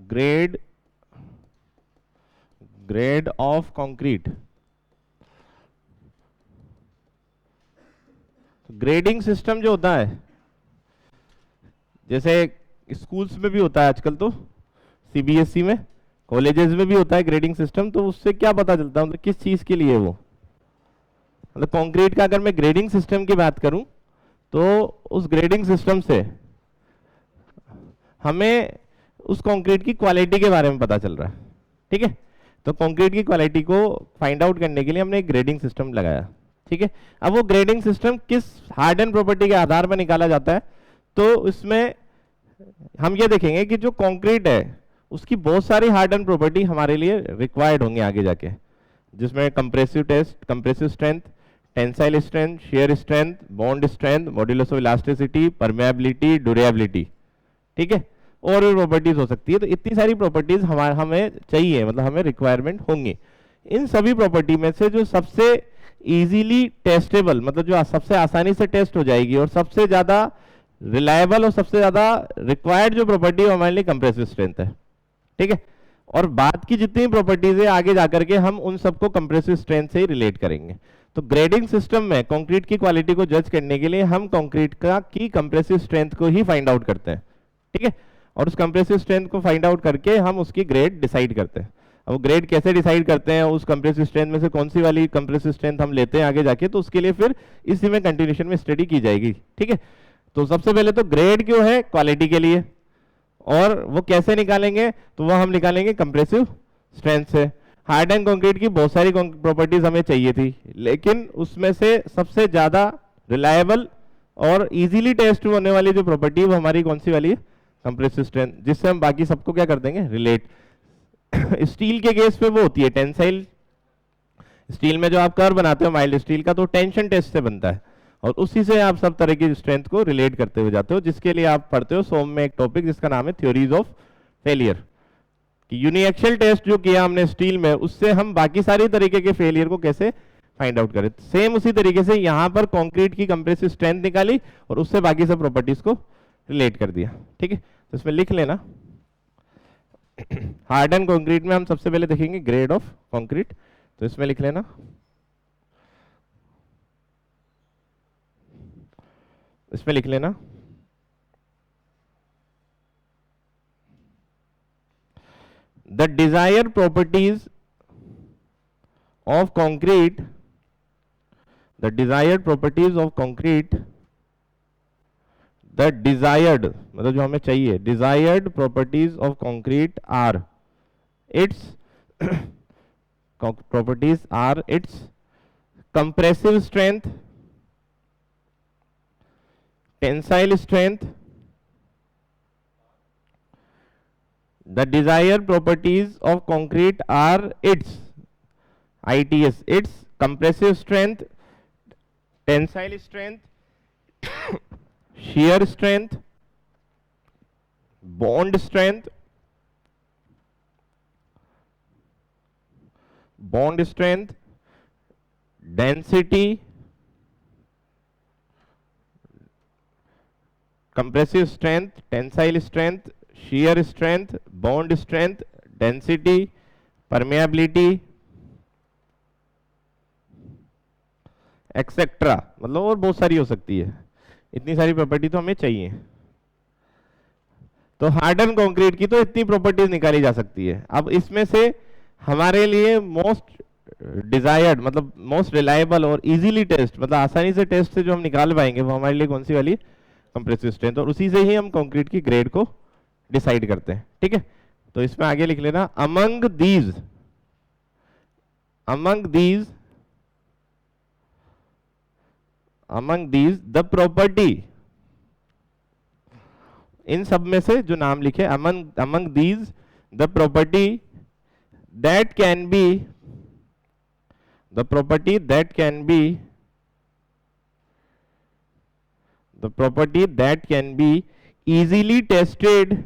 Grade grade of concrete. Grading system जो होता है, जैसे स्कूल्स में भी होता है आजकल, तो सीबीएसई में, कॉलेजेस में भी होता है ग्रेडिंग सिस्टम। तो उससे क्या पता चलता है, मतलब किस चीज के लिए वो, मतलब कंक्रीट का अगर मैं ग्रेडिंग सिस्टम की बात करूं तो उस ग्रेडिंग सिस्टम से हमें उस कंक्रीट की क्वालिटी के बारे में पता चल रहा है। ठीक है, तो कंक्रीट की क्वालिटी को फाइंड आउट करने के लिए हमने एक ग्रेडिंग सिस्टम लगाया। ठीक है, अब वो ग्रेडिंग सिस्टम किस हार्ड एंड प्रॉपर्टी के आधार पर निकाला जाता है, तो इसमें हम ये देखेंगे कि जो कंक्रीट है उसकी बहुत सारी हार्ड एंड प्रॉपर्टी हमारे लिए रिक्वायर्ड होंगे आगे जाके, जिसमें compressive test, compressive strength, tensile strength, shear strength, bond strength, modulus of elasticity, permeability, durability. ठीक है, और भी प्रॉपर्टीज हो सकती है। तो इतनी सारी प्रॉपर्टीज हमें चाहिए, मतलब हमें रिक्वायरमेंट होंगी। इन सभी प्रॉपर्टी में से जो सबसे इजीली टेस्टेबल, मतलब जो सबसे आसानी से टेस्ट हो जाएगी और सबसे ज्यादा रिलायबल और सबसे ज्यादा रिक्वायर्ड जो प्रॉपर्टी है हमारे लिए कंप्रेसिव स्ट्रेंथ है। ठीक है, और बाद की जितनी प्रॉपर्टीज है आगे जाकर के हम उन सबको कंप्रेसिव स्ट्रेंथ से ही रिलेट करेंगे। तो ग्रेडिंग सिस्टम में कंक्रीट की क्वालिटी को जज करने के लिए हम कंक्रीट का की कंप्रेसिव स्ट्रेंथ को ही फाइंड आउट करते हैं। ठीक है, और उस कंप्रेसिव स्ट्रेंथ को फाइंड आउट करके हम उसकी ग्रेड डिसाइड करते हैं। अब वो ग्रेड कैसे डिसाइड करते हैं, उस कंप्रेसिव स्ट्रेंथ में से कौन सी वाली कंप्रेसिव स्ट्रेंथ हम लेते हैं आगे जाके, तो उसके लिए फिर इसी में कंटिन्यूशन में स्टडी की जाएगी। ठीक है, तो सबसे पहले तो ग्रेड क्यों है, क्वालिटी के लिए, और वो कैसे निकालेंगे, तो वो हम निकालेंगे कंप्रेसिव स्ट्रेंथ से। हार्ड एंड कंक्रीट की बहुत सारी प्रॉपर्टीज हमें चाहिए थी, लेकिन उसमें से सबसे ज्यादा रिलायबल और इजीली टेस्ट होने वाली जो प्रॉपर्टी है वो हमारी कौन सी वाली है, कंप्रेसिव स्ट्रेंथ, जिससे हम बाकी सबको क्या कर देंगे, रिलेट। स्टील के केस पे वो होती है टेंसाइल। स्टील में जो आप कर्व बनाते हो माइल्ड स्टील का, तो टेंशन टेस्ट से बनता है, और उसी से आप सब तरह की स्ट्रेंथ को रिलेट करते हुए जाते हो, जिसके लिए आप पढ़ते हो सोम में एक टॉपिक जिसका नाम है थ्योरीज ऑफ फेलियर। कि यूनिएक्सियल टेस्ट जो किया हमने स्टील में, उससे हम बाकी सारी तरीके के फेलियर को कैसे फाइंड आउट करें। सेम उसी तरीके से यहां पर कंक्रीट की कंप्रेसिव स्ट्रेंथ निकाली और उससे बाकी सब प्रॉपर्टीज को रिलेट कर दिया। ठीक है, तो इसमें लिख लेना, हार्ड एंड कंक्रीट में हम सबसे पहले देखेंगे ग्रेड ऑफ कंक्रीट, तो इसमें लिख लेना, इसमें लिख लेना the desired properties of concrete, the desired properties of concrete, the desired मतलब जो हमें चाहिए, desired properties of concrete are its properties are its compressive strength, tensile strength, the desired properties of concrete are its its compressive strength, tensile strength, shear strength, bond strength, density, compressive strength, tensile strength, shear strength, bond strength, density, permeability, etcetera, मतलब और बहुत सारी हो सकती है। इतनी सारी property तो हमें चाहिए। तो हार्ड एंड कंक्रीट की तो इतनी प्रॉपर्टीज निकाली जा सकती है। अब इसमें से हमारे लिए मोस्ट डिजायर्ड, मतलब मोस्ट रिलायबल और इजीली टेस्ट, मतलब आसानी से टेस्ट से जो हम निकाल पाएंगे वो हमारे लिए कौन सी वाली, कंप्रेसिव स्ट्रेंथ, और उसी से ही हम कंक्रीट की ग्रेड को डिसाइड करते हैं। ठीक है, तो इसमें आगे लिख लेना, अमंग दीज द प्रॉपर्टी, इन सब में से जो नाम लिखे, among these the property that can be easily tested,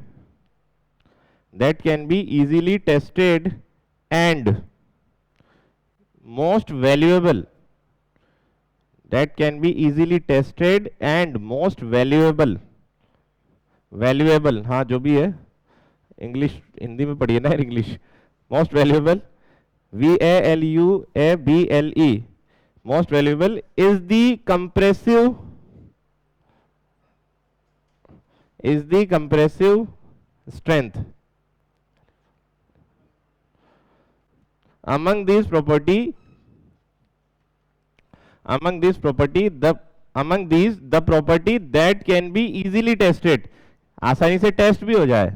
and most valuable, valuable, हाँ जो भी है, इंग्लिश हिंदी में पढ़िए ना English. Most valuable, VALUABLE, most valuable is the compressive strength. Among these property the property that can be easily tested, आसानी से test भी हो जाए,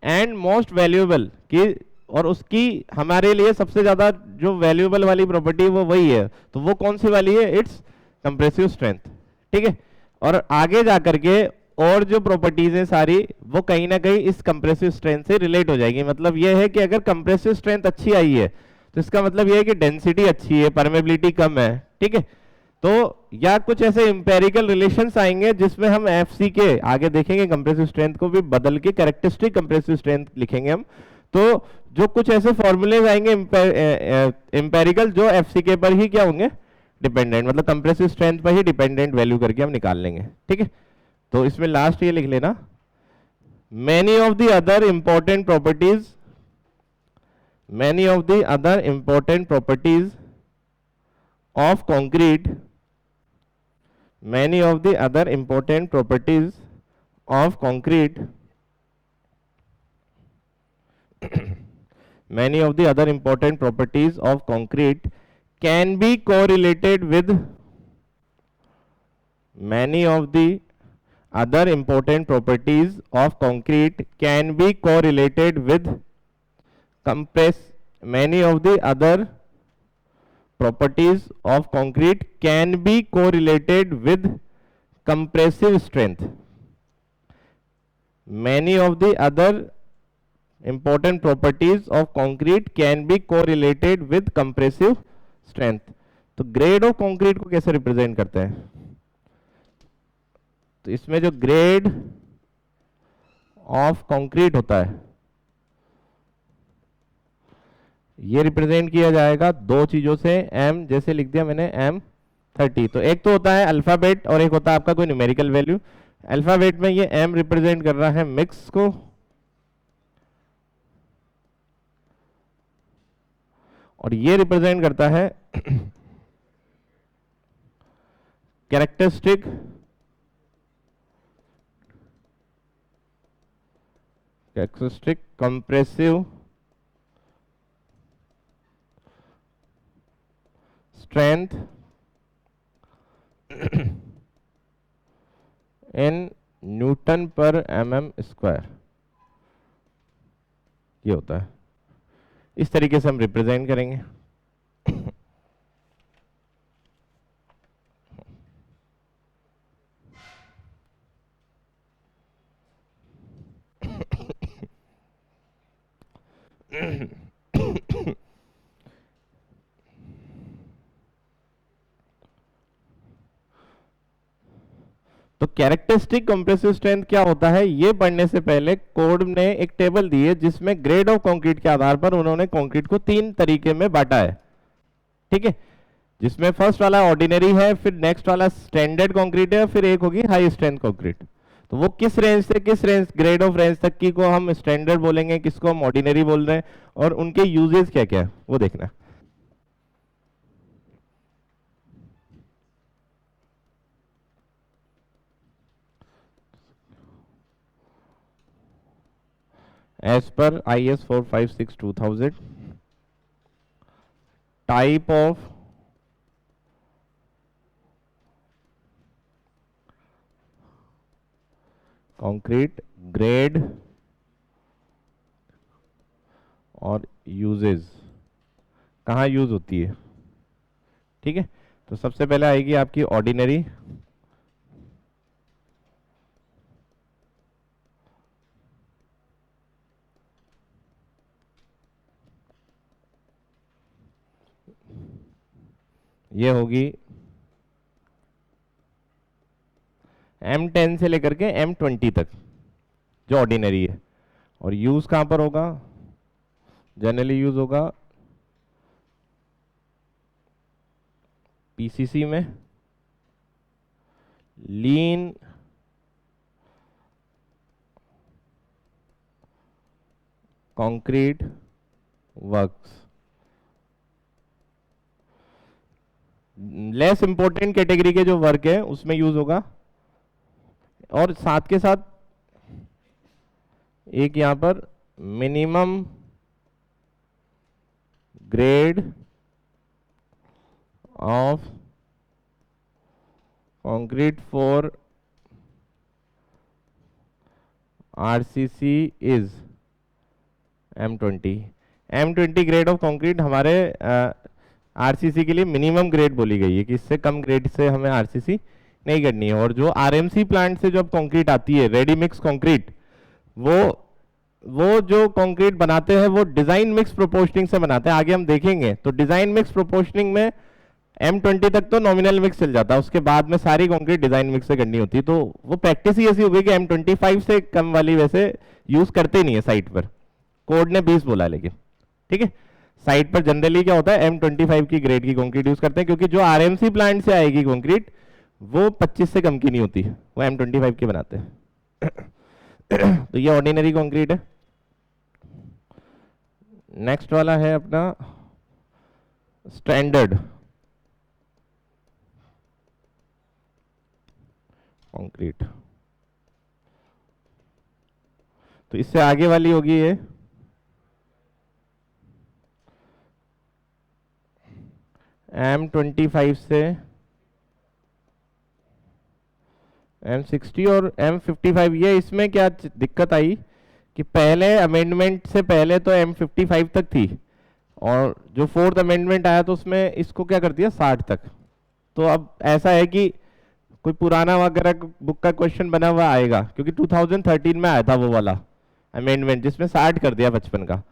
एंड मोस्ट वैल्यूएबल की, और उसकी हमारे लिए सबसे ज्यादा जो वैल्यूएबल वाली प्रॉपर्टी वो वही है, तो वो कौन सी वाली है? It's compressive strength. ठीक है, और आगे जाकर के और जो प्रॉपर्टीज है सारी वो कहीं ना कहीं इस कंप्रेसिव स्ट्रेंथ से रिलेट हो जाएगी। मतलब ये है कि अगर कंप्रेसिव स्ट्रेंथ अच्छी आई है तो इसका मतलब ये है कि डेंसिटी अच्छी है, परमेबिलिटी कम है। ठीक है, तो या कुछ ऐसे इंपेरिकल रिलेशंस आएंगे जिसमें हम एफसी के आगे देखेंगे, कंप्रेसिव स्ट्रेंथ को भी बदल के कैरेक्टरिस्टिक कंप्रेसिव स्ट्रेंथ लिखेंगे हम। तो जो कुछ ऐसे फॉर्मूलेज आएंगे इंपेरिकल जो एफसी के पर ही क्या होंगे? डिपेंडेंट, मतलब कंप्रेसिव स्ट्रेंथ पर ही डिपेंडेंट वैल्यू करके हम निकाल लेंगे। ठीक है, तो इसमें लास्ट ये लिख लेना, many of the other important properties of concrete many of the other important properties of concrete many of the other important properties of concrete can be correlated with many of the other important properties of concrete can be correlated with many of the other properties of concrete can be correlated with compressive strength. Many of the other important properties of concrete can be correlated with compressive strength. तो grade of concrete को कैसे represent करते हैं? तो इसमें जो grade of concrete होता है ये रिप्रेजेंट किया जाएगा दो चीजों से, m जैसे लिख दिया मैंने M30। तो एक तो होता है अल्फाबेट और एक होता है आपका कोई न्यूमेरिकल वैल्यू। अल्फाबेट में ये m रिप्रेजेंट कर रहा है मिक्स को, और ये रिप्रेजेंट करता है characteristic compressive strength in newton पर mm स्क्वायर। ये होता है, इस तरीके से हम रिप्रेजेंट करेंगे। तो कैरेक्टरिस्टिक कंप्रेसिव स्ट्रेंथ क्या होता है ये पढ़ने से पहले कोड ने एक टेबल दी है जिसमें ग्रेड ऑफ कंक्रीट के आधार पर उन्होंने कंक्रीट को तीन तरीके में बांटा है। ठीक है, जिसमें फर्स्ट वाला ऑर्डिनरी है, फिर नेक्स्ट वाला स्टैंडर्ड कंक्रीट है, फिर एक होगी हाई स्ट्रेंथ कंक्रीट। तो वो किस रेंज से किस रेंज ग्रेड ऑफ रेंज तक की को हम स्टैंडर्ड बोलेंगे, किसको हम ऑर्डिनरी बोल रहे हैं, और उनके यूजेस क्या क्या है वो देखना। As per IS 456-2000, type of concrete, grade और यूजेस कहाँ यूज होती है। ठीक है, तो सबसे पहले आएगी आपकी ऑर्डिनरी। ये होगी M10 से लेकर के M20 तक जो ऑर्डिनरी है। और यूज कहां पर होगा? जनरली यूज होगा पीसीसी में, lean concrete works. Less important category के जो वर्क है उसमें यूज होगा। और साथ के साथ एक यहां पर minimum grade of concrete for RCC is M20। M20 grade of concrete हमारे आरसीसी के लिए मिनिमम ग्रेड बोली गई है कि इससे कम ग्रेड से हमें आरसीसी नहीं करनी है। और जो आरएमसी प्लांट से जब कंक्रीट आती है, रेडी मिक्स कंक्रीट, वो जो कंक्रीट बनाते हैं वो डिजाइन मिक्स प्रोपोर्शनिंग से बनाते हैं। आगे हम देखेंगे तो डिजाइन मिक्स प्रोपोर्शनिंग में M20 तक तो नॉमिनल मिक्स चल जाता है, उसके बाद में सारी कंक्रीट डिजाइन मिक्स से करनी होती है। तो वो प्रैक्टिस ही ऐसी हो गई कि M25 से कम वाली वैसे यूज करते नहीं है साइट पर। कोड ने 20 बोला लेकिन ठीक है, साइट पर जनरली क्या होता है M25 की ग्रेड की कंक्रीट यूज करते हैं, क्योंकि जो आरएमसी प्लांट से आएगी कंक्रीट वो 25 से कम की नहीं होती, वो M25 की बनाते हैं। तो ये ऑर्डिनरी कंक्रीट है। नेक्स्ट वाला है अपना स्टैंडर्ड कंक्रीट। तो इससे आगे वाली होगी ये M25 से M60 और M55। ये इसमें क्या दिक्कत आई कि पहले अमेंडमेंट से पहले तो M55 तक थी, और जो 4th अमेंडमेंट आया तो उसमें इसको क्या कर दिया 60 तक। तो अब ऐसा है कि कोई पुराना वगैरह बुक का क्वेश्चन बना हुआ आएगा, क्योंकि 2013 में आया था वो वाला अमेंडमेंट जिसमें 60 कर दिया 55 का,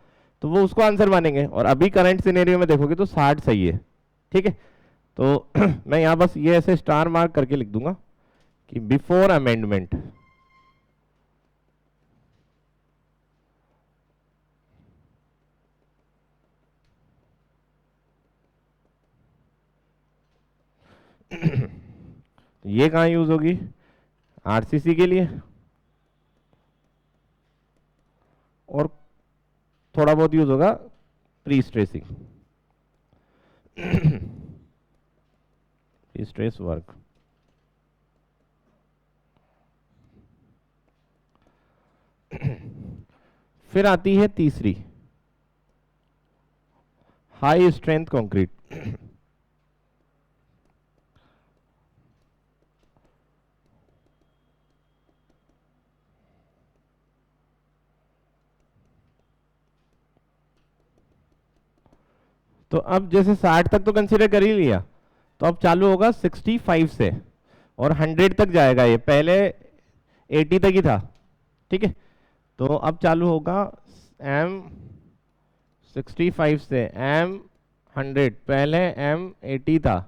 तो वो उसको आंसर मानेंगे। और अभी करंट सिनेरियो में देखोगे तो 60 सही है, ठीक है। तो मैं यहाँ बस ये ऐसे स्टार मार्क करके लिख दूंगा कि बिफोर अमेंडमेंट ये कहाँ यूज होगी, आरसीसी के लिए, और थोड़ा बहुत यूज होगा pre stressing, pre stress work. फिर आती है तीसरी, हाई स्ट्रेंथ कंक्रीट। तो अब जैसे 60 तक तो कंसीडर कर ही लिया, तो अब चालू होगा 65 से और 100 तक जाएगा। ये पहले 80 तक ही था, ठीक है। तो अब चालू होगा M65 से M100, पहले M80 था।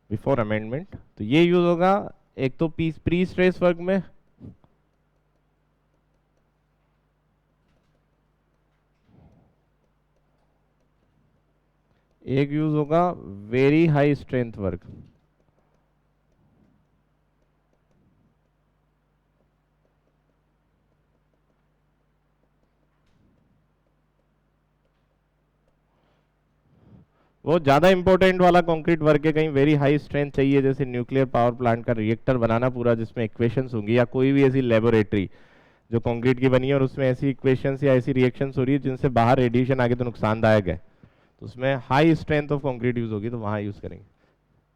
बिफोर अमेंडमेंट तो ये यूज होगा एक तो प्री स्ट्रेस वर्क में, एक यूज होगा वेरी हाई स्ट्रेंथ वर्क। वो ज़्यादा इंपॉर्टेंट वाला कंक्रीट वर्क है, कहीं वेरी हाई स्ट्रेंथ चाहिए, जैसे न्यूक्लियर पावर प्लांट का रिएक्टर बनाना पूरा जिसमें इक्वेशंस होंगी, या कोई भी ऐसी लेबोरेटरी जो कंक्रीट की बनी है और उसमें ऐसी इक्वेशंस या ऐसी रिएक्शंस हो रही है जिनसे बाहर रेडिएशन आगे तो नुकसानदायक है, तो उसमें high strength of concrete use होगी, तो वहाँ यूज करेंगे।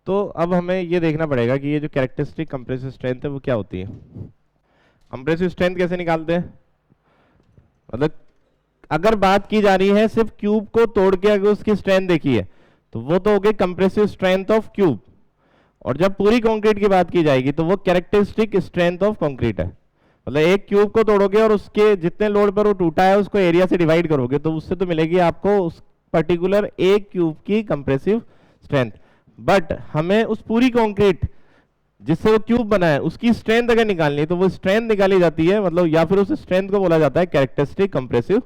तो अब हमें ये देखना पड़ेगा कि ये जो कैरेक्टरिस्टिक कंप्रेसिव स्ट्रेंथ है वो क्या होती है। कंप्रेसिव स्ट्रेंथ कैसे निकालते हैं, मतलब अगर बात की जा रही है सिर्फ क्यूब को तोड़ के अगर उसकी स्ट्रेंथ देखी है तो वो तो हो गई कंप्रेसिव स्ट्रेंथ ऑफ क्यूब, और जब पूरी कंक्रीट की बात की जाएगी तो वो कैरेक्टरिस्टिक स्ट्रेंथ ऑफ कंक्रीट है। मतलब एक क्यूब को तोड़ोगे और उसके जितने लोड पर वो टूटा है उसको एरिया से डिवाइड करोगे तो उससे तो मिलेगी आपको उस पर्टिकुलर एक क्यूब की कंप्रेसिव स्ट्रेंथ। बट हमें उस पूरी कंक्रीट जिससे वो क्यूब बना है उसकी स्ट्रेंथ अगर निकालनी है तो वो स्ट्रेंथ निकाली जाती है, मतलब या फिर उस स्ट्रेंथ को बोला जाता है कैरेक्टरिस्टिक कंप्रेसिव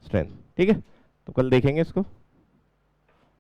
स्ट्रेंथ। ठीक है, तो कल देखेंगे इसको।